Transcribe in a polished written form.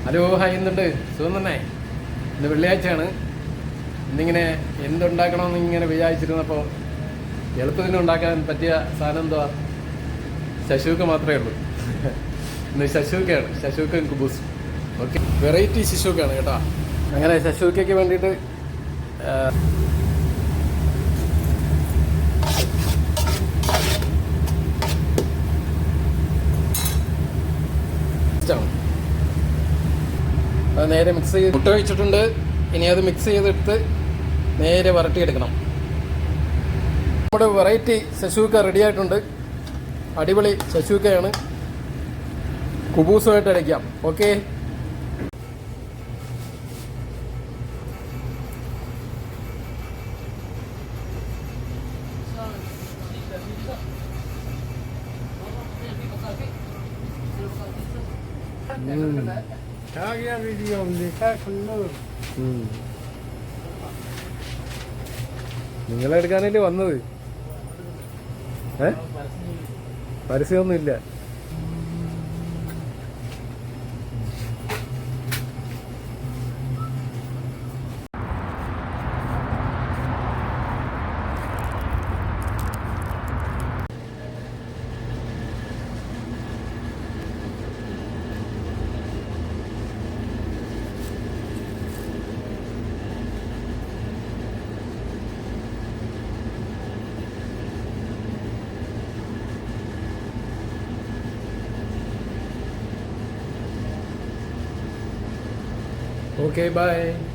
Hello hi, എന്തുണ്ട്? സുഖം തന്നെ. ഇന്ന് വെള്ളിയാഴ്ചയാണ്. ഇന്നിങ്ങനെ എന്തുണ്ടാക്കണമെന്ന് ഇങ്ങനെ വിചാരിച്ചിരുന്നപ്പോൾ എളുപ്പത്തിന് ഉണ്ടാക്കാൻ പറ്റിയ സാധനം എന്തുവാ? ശശുക്ക മാത്രമേ ഉള്ളൂ. ഇന്ന് ശശുക്കയാണ്, ശശുക്ക കുബൂസ്. ഓക്കെ, വെറൈറ്റി ശശുക്കാണ് കേട്ടോ. അങ്ങനെ ശശുക്കയ്ക്ക് വേണ്ടിയിട്ട് അത് നേരെ മിക്സ് ചെയ്ത് മുട്ട ഒഴിച്ചിട്ടുണ്ട്. ഇനി അത് മിക്സ് ചെയ്തെടുത്ത് നേരെ വരട്ടിയെടുക്കണം. നമ്മുടെ വെറൈറ്റി ശശുക്ക റെഡി ആയിട്ടുണ്ട്. അടിപൊളി ശശുക്കയാണ്. കുബൂസുമായിട്ട് അടിക്കാം. ഓക്കെ, നിങ്ങളെടുക്കാനല്ലേ വന്നത്? പരസ്യമൊന്നുമില്ല. Okay, bye.